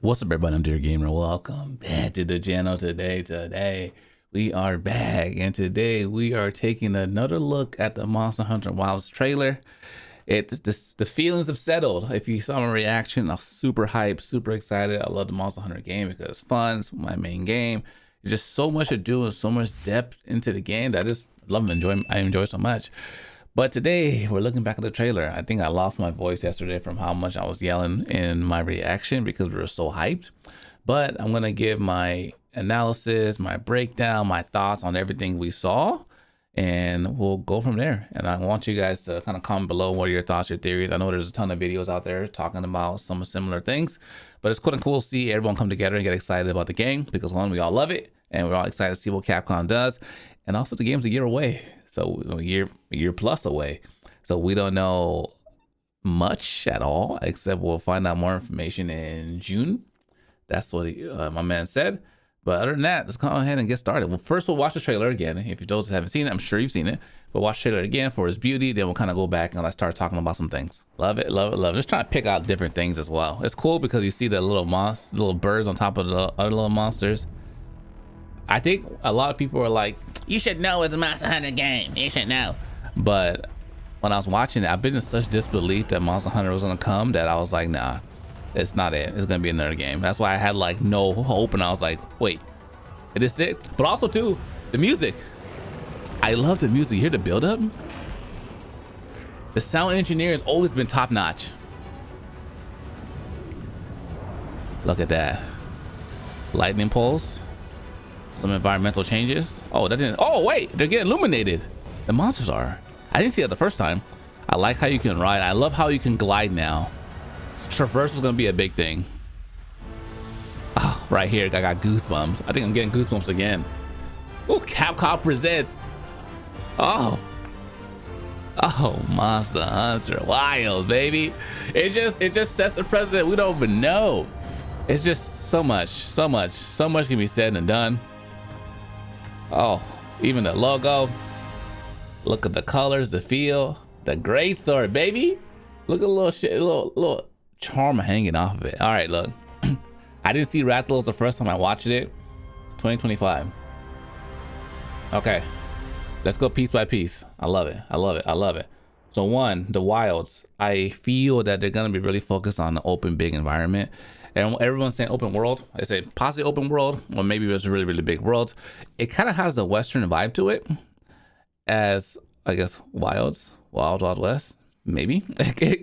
What's up, everybody? I'm Dear Gamer. Welcome back to the channel today. We are back, and today we are taking another look at the Monster Hunter Wilds trailer. The feelings have settled. If you saw my reaction, I was super hyped, super excited. I love the Monster Hunter game because it's fun. It's my main game. There's just so much to do and so much depth into the game that I just love and enjoy. I enjoy so much. But today we're looking back at the trailer. I think I lost my voice yesterday from how much I was yelling in my reaction because we were so hyped. But I'm gonna give my analysis, my breakdown, my thoughts on everything we saw, and we'll go from there. And I want you guys to kind of comment below what are your thoughts, your theories. I know there's a ton of videos out there talking about some similar things, but it's cool to see everyone come together and get excited about the game because one, we all love it, and we're all excited to see what Capcom does. And also the game's a year away. So a year plus away. So we don't know much at all, except we'll find out more information in June. That's what my man said. But other than that, let's go ahead and get started. Well, first we'll watch the trailer again. If you those haven't seen it, I'm sure you've seen it. But watch the trailer again for its beauty. Then we'll kind of go back and let's start talking about some things. Love it, love it, love it. Just trying to pick out different things as well. It's cool because you see the little birds on top of the other little monsters. I think a lot of people are like, you should know it's a Monster Hunter game. You should know. But when I was watching it, I've been in such disbelief that Monster Hunter was gonna come that I was like, nah, it's not it. It's gonna be another game. That's why I had like no hope, and I was like, wait, is this it? But also too, the music. I love the music. You hear the build up? The sound engineer has always been top notch. Look at that. Lightning pulse. Some environmental changes. Oh, that didn't. Oh, wait, they're getting illuminated. The monsters are. I didn't see it the first time. I like how you can ride. I love how you can glide now. Traverse was gonna be a big thing. Oh, right here, I got goosebumps. I think I'm getting goosebumps again. Oh, Capcom presents. Oh, Monster Hunter Wild, baby. It just sets a precedent we don't even know. It's just so much can be said and done. Oh, even the logo. Look at the colors, the feel, the great sword, baby. Look at a little charm hanging off of it. All right, look. I didn't see Rathalos the first time I watched it. 2025. Okay, let's go piece by piece. I love it. I love it. I love it. So one, the wilds. I feel that they're gonna be really focused on the open, big environment. And everyone's saying open world. I say possibly open world, or maybe it's a really, really big world. It kind of has a Western vibe to it, as I guess Wild West, maybe.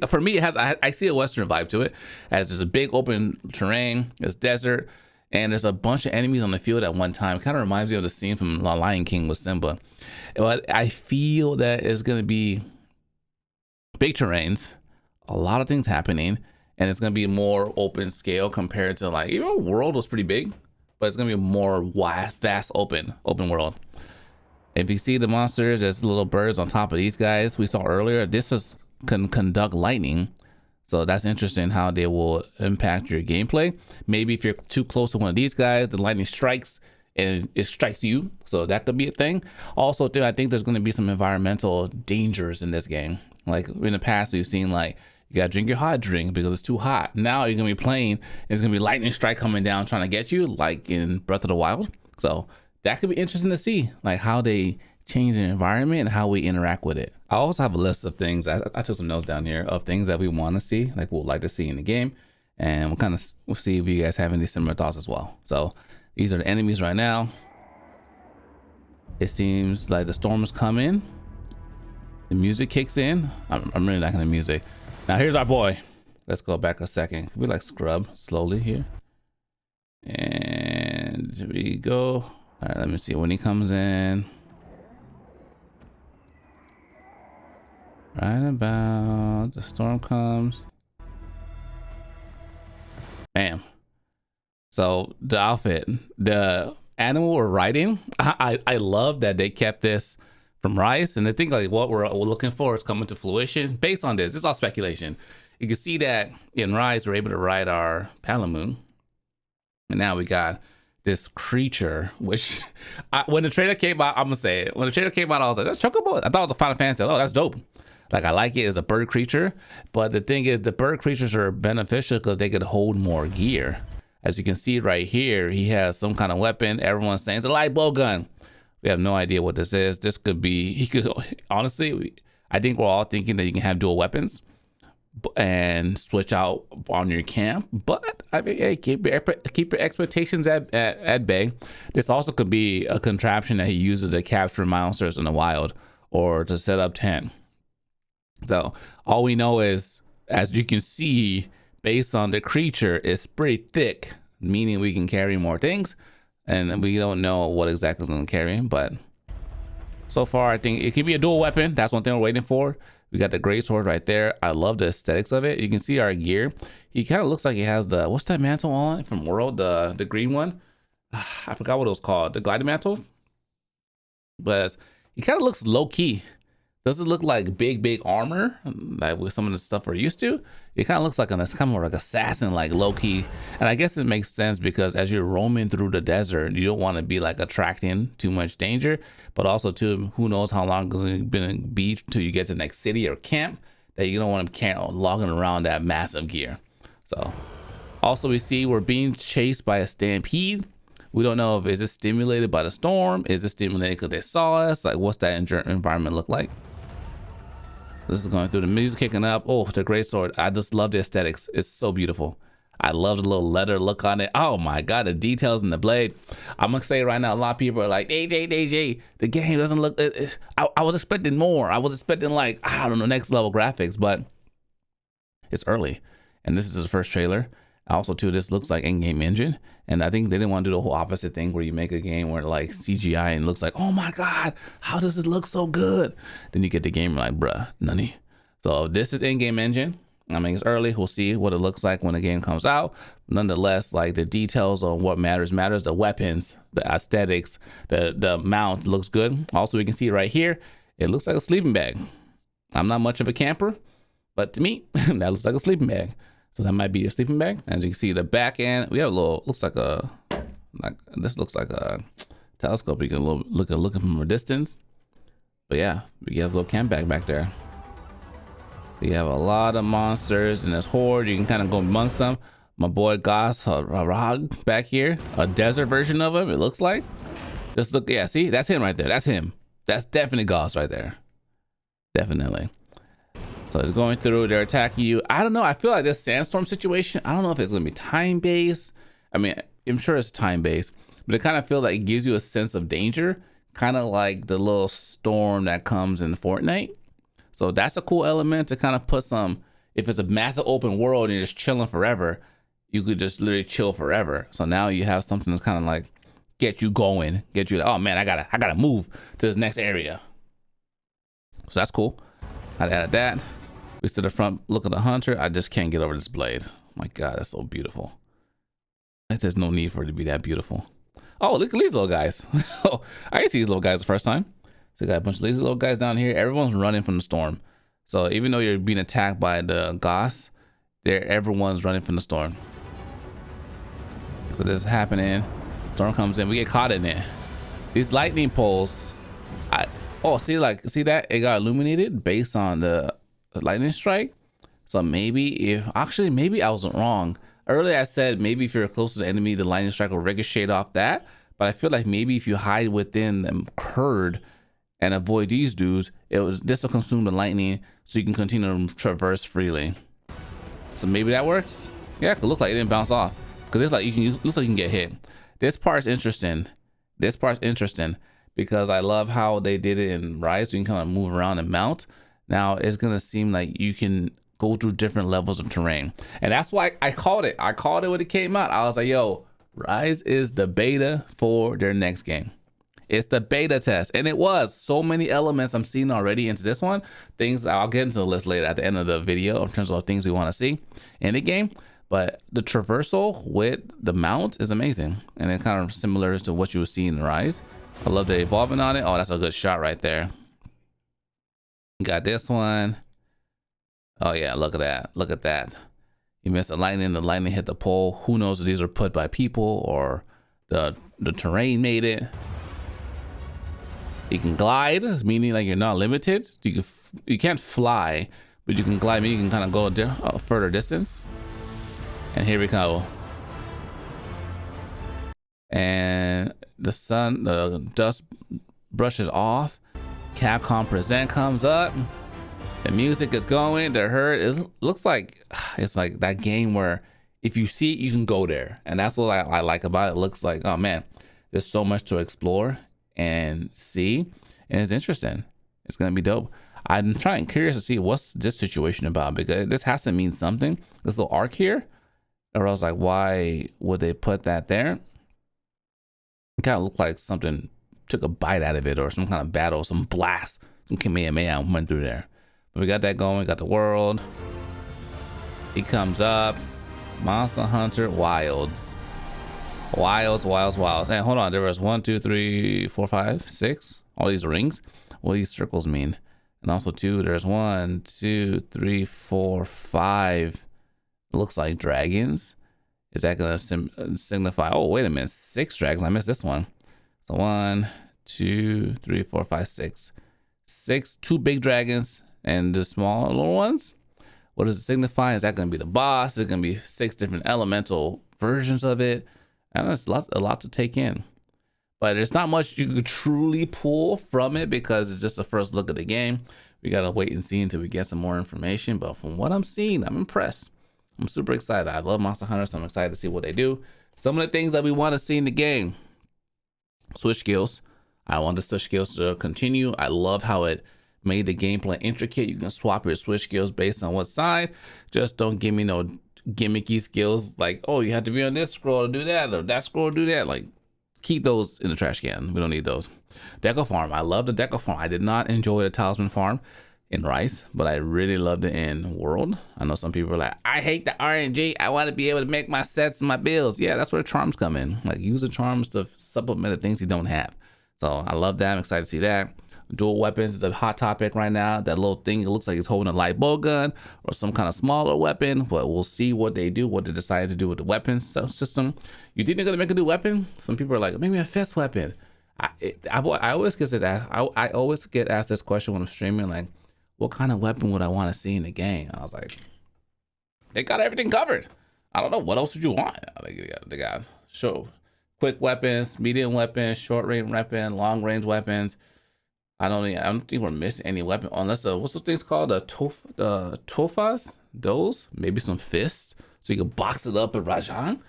For me, it has. I see a Western vibe to it, as there's a big open terrain, there's desert, and there's a bunch of enemies on the field at one time. It kind of reminds me of the scene from The Lion King with Simba. But I feel that it's gonna be big terrains, a lot of things happening. And it's gonna be more open scale compared to like, even World was pretty big, but it's gonna be a more vast open world. If you see the monsters, there's little birds on top of these guys we saw earlier. This can conduct lightning, so that's interesting how they will impact your gameplay. Maybe if you're too close to one of these guys, the lightning strikes and it strikes you, so that could be a thing. Also too, I think there's gonna be some environmental dangers in this game. Like in the past, we've seen like, you gotta drink your hot drink because it's too hot. Now you're gonna be playing, it's gonna be lightning strike coming down trying to get you, like in Breath of the Wild. So that could be interesting to see, like how they change the environment and how we interact with it. I also have a list of things, I took some notes down here of things that we want to see, like we'd like to see in the game, and we'll see if you guys have any similar thoughts as well. So these are the enemies right now. It seems like the storm is coming. The music kicks in. I'm really liking the music. Now here's our boy. Let's go back a second. We like scrub slowly here. And here we go. All right, let me see when he comes in. Right about the storm comes. Bam. So the outfit, the animal we're riding, I love that they kept this from Rise, and I think like what we're looking for is coming to fruition based on this. It's all speculation. You can see that in Rise, we're able to ride our Palamoon, and now we got this creature, which when the trailer came out, I'm gonna say it. When the trailer came out, I was like, that's Chocobo. I thought it was a Final Fantasy. Oh, that's dope. Like, I like it as a bird creature, but the thing is, the bird creatures are beneficial because they could hold more gear. As you can see right here, he has some kind of weapon. Everyone's saying it's a light bow gun. We have no idea what this is. This could be, he could, honestly, I think we're all thinking that you can have dual weapons and switch out on your camp. But I mean, hey, keep your expectations at bay. This also could be a contraption that he uses to capture monsters in the wild or to set up tent. So all we know is, as you can see, based on the creature, it's pretty thick, meaning we can carry more things. And we don't know what exactly is going to carry him, but so far I think it could be a dual weapon. That's one thing we're waiting for. We got the great sword right there. I love the aesthetics of it. You can see our gear. He kind of looks like he has the, what's that mantle on from World, the green one? I forgot what it was called, the gliding mantle. But he kind of looks low key. Doesn't look like big armor like with some of the stuff we're used to. It kind of looks like it's kind of like assassin, like low key. And I guess it makes sense because as you're roaming through the desert, you don't want to be like attracting too much danger, but also too, who knows how long it's going to be till you get to the next city or camp that you don't want to logging around that massive gear. So also we see we're being chased by a stampede. We don't know if is it stimulated by the storm, is it stimulated because they saw us, like what's that environment look like. This is going through, the music kicking up. Oh, the great sword. I just love the aesthetics. It's so beautiful. I love the little leather look on it. Oh my God, the details in the blade. I'm gonna say right now, a lot of people are like, AJ, the game doesn't look, I was expecting more. I was expecting like, I don't know, next level graphics, but it's early. And this is the first trailer. Also too, this looks like in-game engine. And I think they didn't want to do the whole opposite thing where you make a game where like CGI and looks like, oh my God, how does it look so good? Then you get the game like, bruh, nunny. So this is in-game engine. I mean, it's early. We'll see what it looks like when the game comes out. Nonetheless, like the details on what matters, the weapons, the aesthetics, the mount looks good. Also, we can see right here, it looks like a sleeping bag. I'm not much of a camper, but to me, that looks like a sleeping bag. So that might be your sleeping bag. As you can see, the back end, we have a little, this looks like a telescope. You can look from a distance. But yeah, we have a little camp bag back there. We have a lot of monsters in this horde. You can kind of go amongst them. My boy Goss Harag back here, a desert version of him, it looks like. Just look, yeah, see, that's him right there. That's him. That's definitely Goss right there. Definitely. So it's going through, they're attacking you. I don't know, I feel like this sandstorm situation, I don't know if it's gonna be time-based. I mean, I'm sure it's time-based, but I kind of feel like it gives you a sense of danger, kind of like the little storm that comes in Fortnite. So that's a cool element to kind of put some, if it's a massive open world and you're just chilling forever, you could just literally chill forever. So now you have something that's kind of like get you going, get you like, oh man, I gotta move to this next area. So that's cool. I added that. We stood the front, look at the hunter. I just can't get over this blade. My God, that's so beautiful. There's no need for it to be that beautiful. Oh, look at these little guys. Oh, I didn't see these little guys the first time. So we got a bunch of these little guys down here. Everyone's running from the storm. So even though you're being attacked by the Goss, everyone's running from the storm. So this is happening. Storm comes in, we get caught in it. These lightning poles, see that? It got illuminated based on the lightning strike. So maybe maybe I wasn't wrong. Earlier I said maybe if you're close to the enemy, the lightning strike will ricochet off that. But I feel like maybe if you hide within the herd and avoid these dudes, this will consume the lightning so you can continue to traverse freely. So maybe that works. Yeah, it could look like it didn't bounce off. Because it's like looks like you can get hit. This part's interesting. Because I love how they did it in Rise. So you can kind of move around and mount. Now it's gonna seem like you can go through different levels of terrain. And that's why I called it. I called it when it came out. I was like, yo, Rise is the beta for their next game. It's the beta test. And it was so many elements I'm seeing already into this one. Things I'll get into the list later at the end of the video in terms of things we want to see in the game. But the traversal with the mount is amazing. And it's kind of similar to what you would see in Rise. I love the evolving on it. Oh, that's a good shot right there. Got this one. Oh yeah, look at that. Look at that. You missed the lightning hit the pole. Who knows if these are put by people or the terrain made it. You can glide, meaning like you're not limited. You can't fly, but you can glide, meaning you can kind of go a further distance. And here we go. the dust brushes off. Capcom Present comes up. The music is going. The herd. It looks like it's like that game where if you see it, you can go there, and that's what I like about it. It looks like, oh man, there's so much to explore and see, and it's interesting. It's gonna be dope. I'm curious to see what's this situation about, because this has to mean something. This little arc here, or else like why would they put that there? It kind of looked like something took a bite out of it, or some kind of battle, some blast, some Kamehameha went through there. But we got that going. We got the world. He comes up. Monster Hunter Wilds. Wilds. Hey, hold on. There was 1, 2, 3, 4, 5, 6. All these rings. What do these circles mean? And also 2. There's 1, 2, 3, 4, 5. It looks like dragons. Is that gonna signify? Oh, wait a minute. 6 dragons. I missed this one. So 1, 2, 3, 4, 5, 6. 6. 2 big dragons and the smaller little ones. What does it signify? Is that going to be the boss? Is it going to be 6 different elemental versions of it? And that's a lot to take in. But there's not much you could truly pull from it because it's just the first look at the game. We got to wait and see until we get some more information. But from what I'm seeing, I'm impressed. I'm super excited. I love Monster Hunter, so I'm excited to see what they do. Some of the things that we want to see in the game. Switch skills. I want the switch skills to continue. I love how it made the gameplay intricate. You can swap your switch skills based on what side. Just don't give me no gimmicky skills like, oh, you have to be on this scroll to do that, or that scroll to do that. Like, keep those in the trash can. We don't need those. Deco farm. I love the deco farm. I did not enjoy the talisman farm in Rise, but I really loved it in World. I know some people are like, I hate the RNG. I want to be able to make my sets and my builds. Yeah, that's where the charms come in. Like, use the charms to supplement the things you don't have. So I love that. I'm excited to see that. Dual weapons is a hot topic right now. That little thing, it looks like it's holding a light bow gun or some kind of smaller weapon, but we'll see what they do, what they decide to do with the weapons system. You think they're gonna make a new weapon? Some people are like, maybe a fist weapon. I always get asked, I always get asked this question when I'm streaming, like, what kind of weapon would I want to see in the game? I was like, they got everything covered. I don't know, what else would you want? They got quick weapons, medium weapons, short range weapon, long range weapons. I don't think we're missing any weapon unless what's those things called? The tofas? Those? Maybe some fists so you can box it up at Rajan.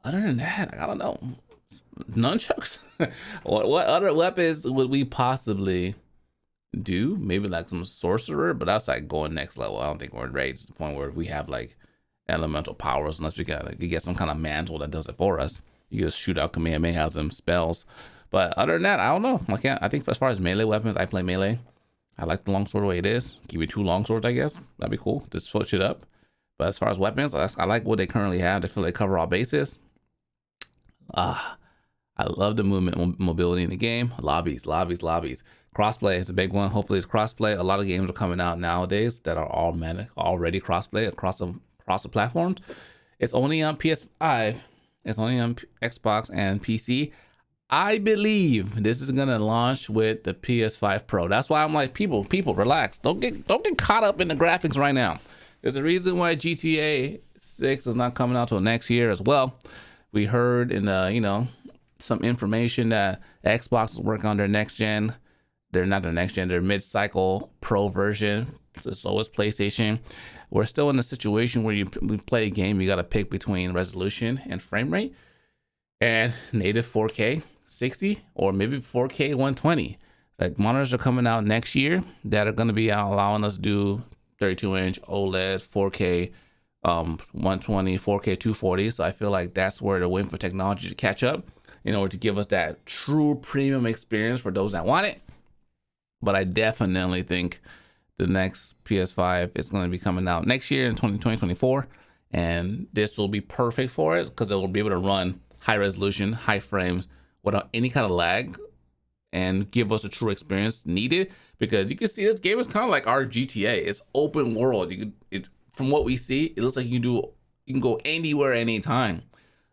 Other than that, I don't know. Nunchucks? what other weapons would we possibly do? Maybe like some sorcerer, but that's like going next level. I don't think we're ready to the point where we have like elemental powers unless we get some kind of mantle that does it for us. You just shoot out Kamehameha and spells. But other than that, I don't know. I think as far as melee weapons, I play melee. I like the longsword the way it is. Give me 2 longswords, I guess. That'd be cool. Just switch it up. But as far as weapons, I like what they currently have. They feel they cover all bases. I love the mobility in the game. Lobbies. Crossplay is a big one. Hopefully it's crossplay. A lot of games are coming out nowadays that are already crossplay across the platforms. It's only on PS5. It's only on Xbox and PC. I believe this is gonna launch with the PS5 Pro. That's why I'm like, people, relax. Don't get caught up in the graphics right now. There's a reason why GTA 6 is not coming out till next year as well. We heard in some information that Xbox is working on their next gen. They're not their next gen. Their mid-cycle Pro version. So is PlayStation. We're still in a situation where we play a game. You got to pick between resolution and frame rate, and native 4K 60 or maybe 4K 120. Like, monitors are coming out next year that are going to be allowing us to do 32-inch OLED 4K 120, 4K 240. So I feel like that's where they're waiting for technology to catch up in order to give us that true premium experience for those that want it. But I definitely think the next PS5 is going to be coming out next year in 2024, and this will be perfect for it because it will be able to run high resolution, high frames without any kind of lag and give us a true experience needed. Because you can see this game is kind of like our GTA. It's open world. From what we see, it looks like you can go anywhere, anytime.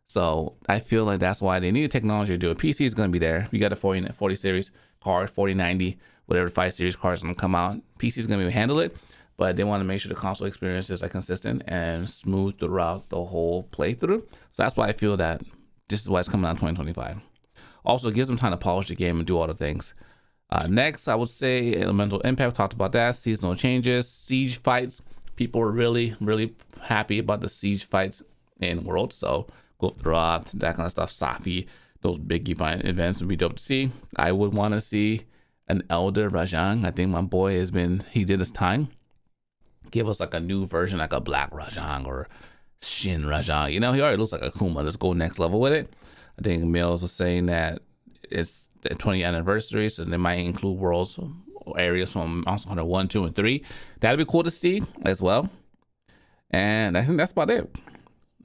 So I feel like that's why they need the technology to do it. PC is going to be there. We got a 40 series card, 4090, whatever 5 series cards are going to come out. PC is going to be able to handle it, but they want to make sure the console experience is consistent and smooth throughout the whole playthrough. So that's why I feel that this is why it's coming out in 2025. Also, it gives them time to polish the game and do all the things. Next, I would say Elemental Impact. Talked about that. Seasonal changes, siege fights. People were really, really happy about the siege fights in World. So Gulfthroth, that kind of stuff. Safi, those big events would be dope to see. I would want to see an Elder Rajang. I think my boy he did his time. Give us like a new version, like a Black Rajang or Shin Rajang. You know, he already looks like Akuma. Let's go next level with it. I think Mills was saying that it's the 20th anniversary, so they might include worlds or areas from Monster Hunter 1, 2, and 3. That'd be cool to see as well. And I think that's about it.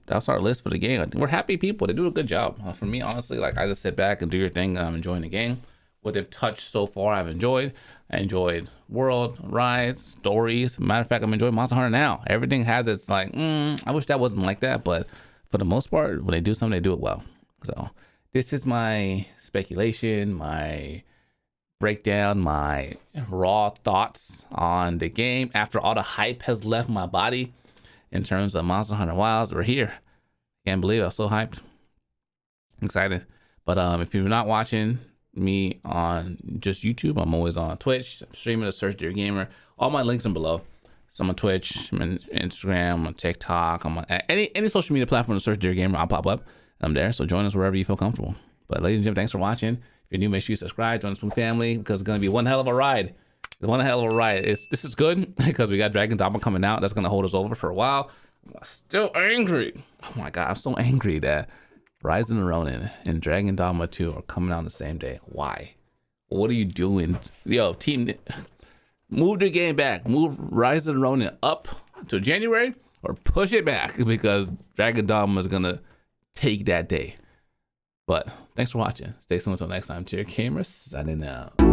That's our list for the game. I think we're happy people. They do a good job. For me, honestly, like I just sit back and do your thing, and I'm enjoying the game. What they've touched so far, I've enjoyed. I enjoyed World, Rise, stories. Matter of fact, I'm enjoying Monster Hunter now. Everything has its like, I wish that wasn't like that, but for the most part, when they do something, they do it well. So this is my speculation, my breakdown, my raw thoughts on the game after all the hype has left my body in terms of Monster Hunter Wilds. We're here. Can't believe it. I'm so hyped. Excited. But if you're not watching me on just YouTube, I'm always on Twitch. I'm streaming at Search Dear Gamer. All my links are below. So I'm on Twitch, I'm on Instagram, I'm on TikTok, I'm on any social media platform to Search Dear Gamer, I'll pop up. I'm there, so join us wherever you feel comfortable. But ladies and gentlemen, thanks for watching. If you're new, make sure you subscribe, join us from family, because it's gonna be one hell of a ride. It's one hell of a ride. This is good because we got Dragon Dogma coming out. That's gonna hold us over for a while. I'm still angry. Oh my god, I'm so angry that Rise of the Ronin and Dragon Dogma 2 are coming out on the same day. Why? What are you doing? Yo, team, move the game back. Move Rise of the Ronin up to January or push it back because Dragon Dogma is gonna take that day. But thanks for watching. Stay tuned until next time. Dear Gamer, signing out.